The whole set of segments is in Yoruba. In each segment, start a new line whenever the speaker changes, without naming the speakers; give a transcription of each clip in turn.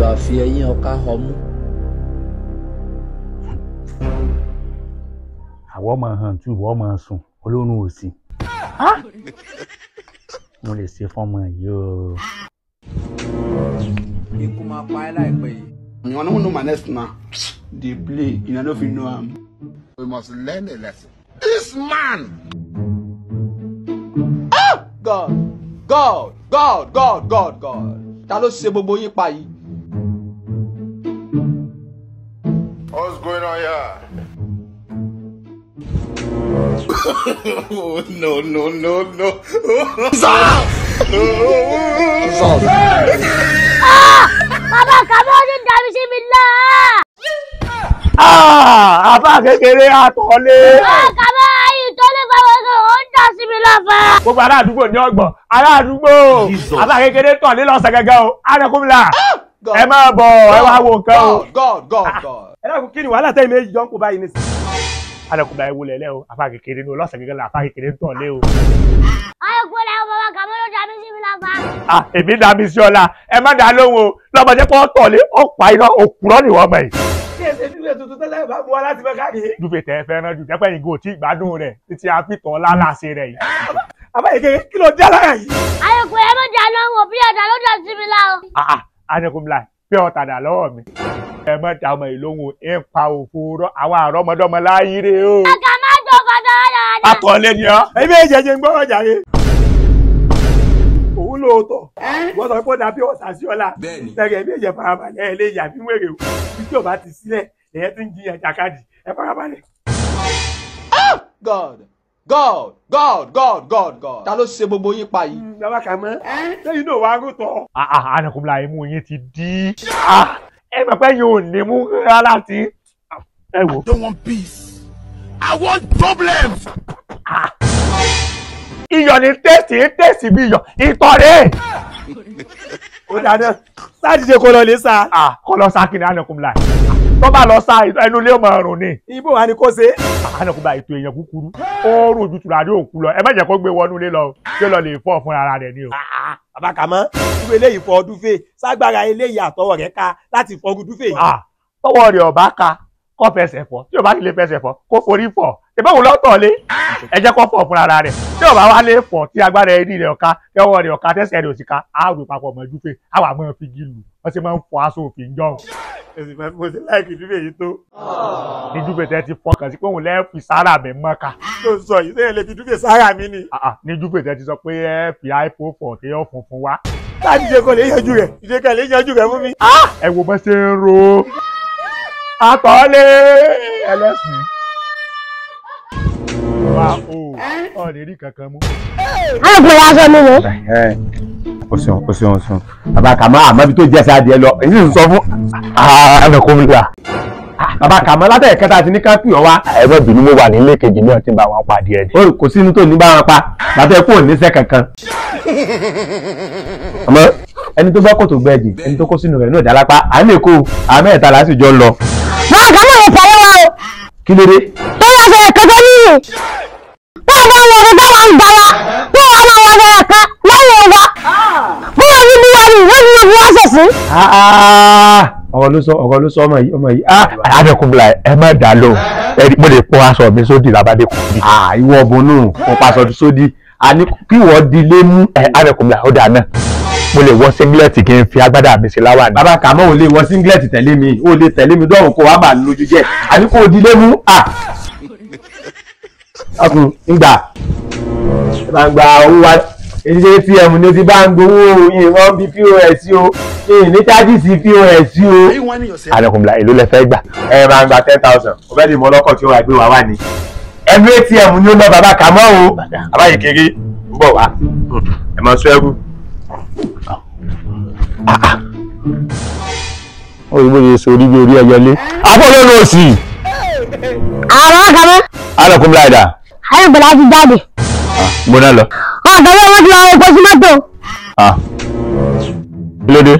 ayọ̀ àfi ẹ̀yìn ọ̀ka ọmú.
Àwọn ọmọ hàn tú ìwọ ọmọ sùn olórun òsì. Mo lè ṣe fọ́mọ yìí o.
Ikú máa pa ẹ́ láìpẹ́ yìí. You wanna know my next now? They play, you know if you know him.
We must learn a lesson. This man!
God! God! God! God! God! God! Ta ló ṣe gbogbo yín pa yìí?
What's going on here? Oh, no, no, no, no. Stop!
Baba kamo ni dami si bila.
Àbá kékeré àtọ̀lé.
Kamo ayi tole baba ko o da si bila fa.
Gbogbo ará àdúgbò ní ọgbọ̀n. Ará àdúgbò. Àbá kékeré tọ̀lé lọ́sẹ̀ gẹ́gẹ́ o. Anakunla. Ẹ máa bọ̀ ẹ wá wo nǹkan o.
God! God! God!
Ẹ dákun kí ni wàhálà tẹ́yìn méjì jọ ń kó báyìí nísìnyí. Anakunla ẹ wọlé lẹ́ o. Àbá kékeré ní o lọ́sẹ̀ gẹ́gẹ́ la àbá kékeré tọ̀lé o.
Ayo kule baba kamo lo dami si bila fa.
Èmi dàbí sí ọ̀la. Ẹ má dá lóhùn o. Lọ́mọdé pọ̀ tọ̀lé ọ̀pá iná òkúrọ́ ni wọ́n mọ̀ yìí. Kí ẹ ṣe dúpẹ́ tuntun tẹ́lẹ̀ bá mú wa láti fẹ́ káàkiri. Dúpẹ́ tẹ́ fẹ́ràn jù jẹ́pẹ́ yìí kò tí ì gbádùn rẹ̀ títí a fi tọ́ lálàsẹ̀ rẹ̀ yìí. Àbá kékeré kí ló dé alára yìí?
Ayo kule mo ja lọ́wọ́ bí ọ̀dà ló dà sí bila o.
Anakunla pé ọ̀tà dà lọ́wọ́ mi. Ẹ má dá ọmọ yìí lóhùn ẹ pa òfurufú àwọn àrọ́mọdọ́mọ láyé rè o.
Aka má jọ fọdọ ọ̀dà.
Àtọ̀lé ni ọ́. Ẹbí ìjẹ̀jẹ̀ ń gbọ́rọ̀ jàre. Òun lóòótọ́. Wọ́n sọ pé ó dàbí ọ̀sà sí ọ̀la. Tẹ̀gẹ̀ bí ìjẹ̀ farabalẹ̀ ẹ lè yà bí wèrè o. Títí ò bá ti sílẹ̀ ẹ̀yẹ́ tí ń jiyàn jàkadì ẹ farabalẹ̀.
God! God! God! God! God! God! Ta ló ṣe gbogbo yín pa yìí?
Bàbá kà mọ́. Lẹ́yìn náà wàá rútọ̀. Anakunla imú yín ti dí. Ẹ mọ̀ pé yín ò ní mú rárá tí. Ẹ wò.
I don't want peace. I want problems.
Iyọ̀ ni tẹ̀sí bí iyọ̀. Ìtọ̀rẹ́. Ó dáná. Sáàdì ṣe kó lọ lè sá. Kó lọ sá kí ni Anakunla. Tó bá lọ sá ẹnu ilé ọmọ ọrùn ni. Ibo wa ni kò ṣe. Anakunla ètò èèyàn kúkúrú. Ó rò ju tùràrí òkú lọ. Ẹ má jẹ́ kó gbé wọnú ilé lọ. Ṣé lọ lè fọ́ fún ara rẹ̀ ni o.
Bàbá Kàmọ́, irú eléyìí fọ ọdún fè. Ságbára eléyìí àtọwọ́ rẹ̀ ká láti fọ ọdún fè.
Tọwọ́ rẹ̀ ọ̀bá ka kó fẹsẹ̀ fọ́. Tí o bá lè fẹsẹ̀ fọ́ kó forí fọ́. Ìbáwo lọ́tọ̀ lé. Ẹ jẹ́ kó fọ́ fún ara rẹ̀. Tí o bá wá lè fọ́ tí agbára ẹni rẹ̀ ọ̀ka tẹ́wọ́ rẹ̀ ọ̀ka tẹ́sẹ̀ rẹ̀ òsì ká á rò papọ̀ mọ́ dúfè. Á wà mọ́ fi gílù. Wọ́n sì máa ń fọ aṣọ òfin jọ. Èsì máa ń fọ́ sí láìkì dúfè yìí tó. Ní dúfè tẹ́ ti fọkàn sí pé òun lẹ́ fi sára mi mọ́ka.
Tó sọ yìí sẹ́yìn lè fi dúfè sára mi ni.
Ní dúfè tẹ́ ti sọ pé ẹ fi iPhone 14 funfun wá.
Láti ṣe kò lè yanjú rẹ̀. Ìṣèkà lè yanjú rẹ̀ fún mi.
Ẹ wo bó ṣe ń ro. Àtọ̀lé ẹlẹ́sìn. Wá o lè rí kankan mú.
Anakunla aṣọ mi ni.
O ṣeun. Bàbá Kàmọ́ àmọ́ ibi tó jẹ́ sí adìẹ lọ. Èyí sì ń sọ fún Anakunla. Bàbá Kàmọ́ látẹ̀ kẹta àti ní kápì ọ̀wá. Ẹ̀rọ ìbínú mo wà nílé kejì náà tí ń bá wọn pa adìẹ ni. Kò sí inú tó ní bá wọn pa. Bàtà ẹ̀ kò níṣẹ́ kankan. Àmọ́ ẹni tó bá kò tó gbẹ́jì ẹni tó kó sínú rẹ̀ náà dálápá. À ń lè kó àmọ́ ẹ̀ta láti jọ lọ.
Baba kamo le tẹ̀lé wa o.
Kí ló dé?
Tó yẹ ṣe kẹtẹ nínú. Tó o bá ń wọ̀rọ̀ tó wà ń gbára. Tó o bá wọ̀ ọ̀rọ̀ kan lẹ́yìn ọ̀gá. Bó o ní buwari wọ́n ní ìwé ọ̀sẹ̀sìn.
Ọ̀rọ̀ ló sọ ọmọ yìí. Anakunla ẹ má dà lọ. Mo lè pọ aṣọ mi sódì lábàdé kù bí. Ìwọ ọ̀bùn náà mo pa aṣọ sódì. Àní kí wọ́n di lé mú. Anakunla ó dà náà. Mo lè wọ singlet kí n fi agbádá mi sí láwà ní. Bàbá Kàmọ́ ò lè wọ singlet tẹ̀lé mi. Ó lè tẹ̀lé mi dọ́rùn kó wá bà lójú jẹ́. Àní kó di lé mú. Ọkùn ìgbà. Gba owó wa. Èyí ṣe ATM ni ó ti bá ń gbowó ìran bí POS o. Ní charges POS o. Anakunla èló lẹ fẹ́ gbà. Ẹ máa ń gba 10,000. Mo fẹ́ di mọ ọlọ́kọ̀ tí ó wà gbé wa wà ní. Every ATM ni ó ná bàbá Kàmọ́ o. Bàbá yìí kéré ń bọ̀ wá. Ẹ máa sọ ẹrú. Òyìnbó yìí sọ orí bí orí ẹyẹlé. Àfọlọ́nà òsì.
Àwọn Kamo.
Anakunla ẹ̀dá.
Anakunla ti jáde.
Gbóná lọ.
Ọ̀gá wọn ti wá epo sí mọ́tò.
Kí ló dé?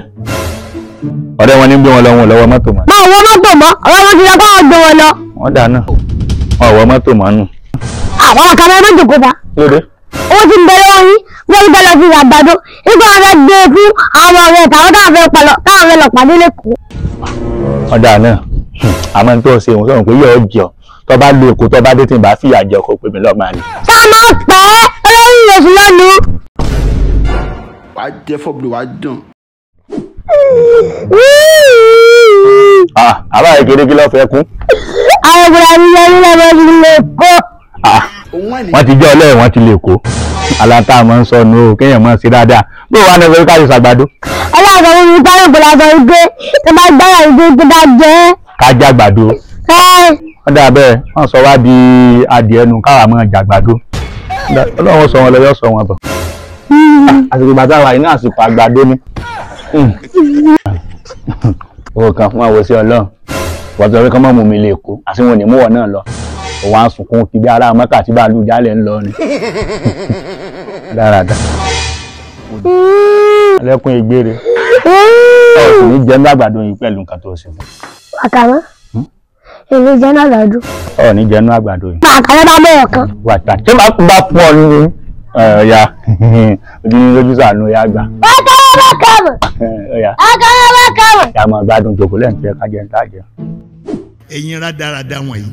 Ọ̀rẹ́ wọn ní gbé wọn lọ wọn lọ́wọ́ mọ́tò mọ́.
Máa wọ mọ́tò mọ́, ọ̀rẹ́ wọn ti lọ káwọn gbé wọn lọ.
Wọ́n dà náà. Wọ́n wọ mọ́tò mọ́ nù.
Àwọn Kamo ẹ má jòkó ta.
Kí ló dé?
owó ti ń bẹ lọ́wọ́ yín wọ́n ń bẹ lọ sí àgbàdo nígbà wọn fẹ́ gbé fún àwọn ọ̀rẹ́ táwọn táwọn fẹ́ lọ pàdé lẹ́kọ̀ọ́.
ọ̀dà náà àmọ́ tó ṣe òun sọ̀rọ̀ pé yóò jọ tó bá lo èkó tó bá dé tí n bá fìyà jẹ ọkọ̀ pé mi lọ́ọ́ máa ní.
sáà máa pẹ́ olórí oṣù lọ́nu.
wàá jẹ́ fọ́bùrù wàá dùn.
àbá Kekere kí ló fẹ́ kún.
àwọn ọ̀gbìn àti ìyá nílẹ̀ wọ́n ti lè kó.
wọ́n ti jẹ́ ọlẹ́yìn wọ́n ti lè kó aláta àmọ́ ń sọnù o kéèyàn mọ̀ sí dáadáa bó wà ní ẹgbẹ́ káyọ̀ sàgbàdo.
ọlọ́run mi táwọn ìpínlẹ̀ àgbà wípé tó bá gbára ìgbé tó bá jẹ́.
kájà àgbàdo. wọ́n dà bẹ́ẹ̀ wọ́n sọ wá di adìẹ nu káwa mọ̀ jàgbàdo. ọlọ́run sọ wọn lọ yọ sọ wọn bọ̀. àsìkò bàtà wà ní àsìkò àgbàdo ni. owó kan fún àwọn sí ọlọ́run wọ́n sọ pé kọ́ mọ́ mú mi lè kó àti wọn ò ní mú wọn náà lọ òun á sunkún kí bí ará mọ́kà tí bàálù jálẹ̀ ń lọ ni. dáradá ẹlẹ́kùn ìgbére ọ̀sùn ní jẹ́ àgbàdo yìí pẹ̀lú nǹkan tó ṣe fún.
àkàrà èmi jẹ́ náà lọ́dún.
ọ̀ ní jẹ́ àgbàdo yìí.
àkàrà bá bẹ̀rẹ̀ kan.
wàtà tí màá kún bá fún ọ ní ọ̀ya ojú ní lójú sàánú ya gbà.
àkàrà bá kàmù. àkàrà bá kàmù.
ìyá máa gbádùn jòkó lẹ́yìn tí ẹ ká jẹun tá a jẹun.
ẹ̀yin rádaràda wọ̀nyí.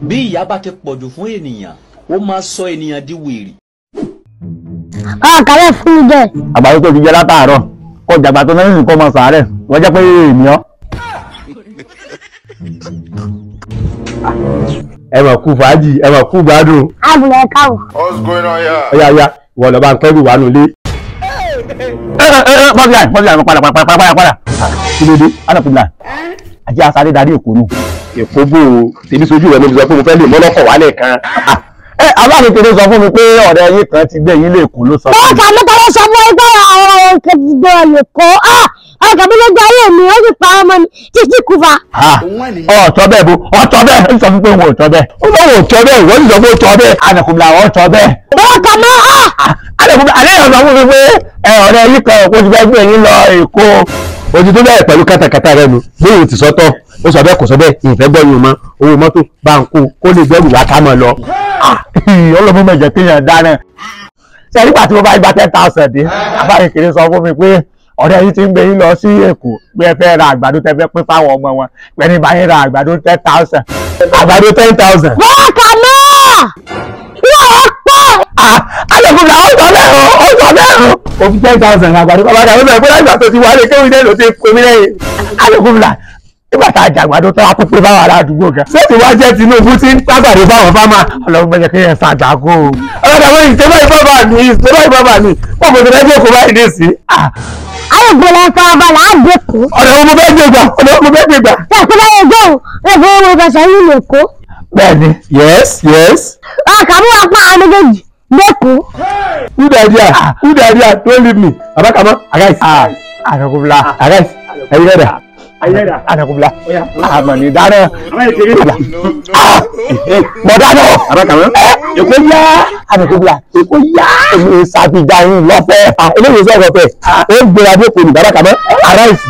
bí ìyà bá ti pọ̀jù fún ènìyàn ó máa sọ ènìyàn di wèrè.
àkàrà fún mi jẹ.
àgbàdo tó ti jẹ látàárọ̀ kó jàgbà tó náà nínú kó mọ sàárẹ̀ wọ́n jẹ́ pé ènìyàn. ẹ mà kú fàájì ẹ mà kú gbádùn.
àbùlẹ̀ káwọ̀.
What's going on here?
ọ̀yà ìwọ lọ́ba ń kẹ́rù wà nulẹ̀. bọ́sì padà kí ló dé alákùnrin àti asáré darí èkó nù. èkó bò ó tèmi sojú rẹ ló fi sọ pé mo fẹ́ lè mọ́lọ́kọ̀ wálẹ̀ kan. aláàbò Kekere sọ fún mi pé ọ̀rẹ́ yín kan ti gbé yín lè kó ló sọ.
bẹ́ẹ̀ kà mẹ́ta ló sọ fún ẹgbẹ́ àwọn kejì gbé ọ lè kó ọkàn mi ló gbé ayé mi ó sì pa ọmọ mi títí kú fa.
ọ̀tọ̀ bẹ́ẹ̀ bo ọ̀tọ̀ bẹ́ẹ̀ ń sọ fún pé òun ò tọ́ bẹ́ẹ̀ ó lọ́wọ́ ò tọ́ bẹ́ẹ̀ ìwọ́n sì sọ pé ó tọ́ bẹ́ẹ̀ ànàkùnrin àwọn tọ́ bẹ́ẹ̀.
bẹ́ẹ̀ kà mọ́
ànàkùnrin alẹ́ yẹn sọ fún mi pé ọ̀rẹ́ yín kan kó ti fẹ́ gbé yín lọ Èkó. ojú tó bẹ̀rẹ̀ pẹ̀lú kátàkátà rẹ nu bóyá ti sọ́tọ̀ ó sọ bẹ́ẹ̀ kò sọ bẹ́ẹ̀ ìfẹ́ gbọ́ yóò mọ owó mọ́tò bá ń kó lè gbẹ́rù wá ká mọ́ lọ. ọlọ́mọ mẹ́jẹ kéèyàn dáná ṣe nígbà tí mo bá gba 10,000 dé àbá Kekere sọ fún mi pé ọ̀rẹ́ yìí ti ń gbé yín lọ sí Èkó pé ẹ fẹ́ ra àgbàdo tẹ fẹ́ pín fáwọn ọmọ wọn pẹ̀lú ìbá yín ra àgbàdo 10,000 àgbàdo 10,000.
bẹ́ẹ̀ kà mọ́ yóò pọ̀.
alẹ́kùnrin àwọn ọ̀sán bẹ́ẹ̀ o ọ̀sán bẹ́ẹ̀ o òfin 10,000 àgbàdo bàbá dàbí bẹ́ẹ̀ fúnra ìgbà tó ti wà lè kéwìn náà ló ti kó mi lẹ́yìn alẹ́kùnrin nígbà tá a jàgbàdo tó a kó pé báwa ará àdúgbò kan ṣé ti wá jẹ́ Tinubu tí ń tágbàdo báwọn fámà ọlọ́run gbẹ́jẹ́ kí yẹn ṣàgbàkó o ọlọ́dà wọ́n ìṣẹ́bá ìbábà ní wọ́n kò tó lẹ́jọ́ kó báyìí dé sí.
ayọ̀gbọ́n ẹ̀ka ọba là á dé kó.
ọ̀dọ̀ mo fẹ́ gbé gbà ọ̀dọ̀ mo fẹ́ gbé gbà.
ṣèkú báyọ̀ gbọ́ ò lè fowó mo fẹsẹ̀ yín lè kó.
bẹ́ẹ̀ni yes.
ọkà mi wà pa àwọn méjèèjì lẹ́kọ̀ọ́.
who the idea don't leave me abakama arise anagunla arise ẹyin rẹ anagunla amani dáná mọ dáná abakama èkó yá anagunla èkó yá èmi sàbíjà yín lọ́fẹ̀ẹ́ eléyìí sọ̀rọ̀ fẹ́ ó ń gbéra dé kò ní abakama arise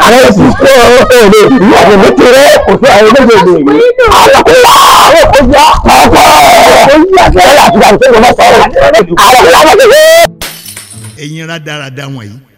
arise ọ̀rẹ́ ìyàwó mi kéré kò sí àwọn méjèèjì anagunla èkó yá ọkọ èkó yá fẹ́ẹ́ láti gbà pé mo bá sọ̀rọ̀ anagunla.
ẹ̀yin rádaràda wọ̀nyí.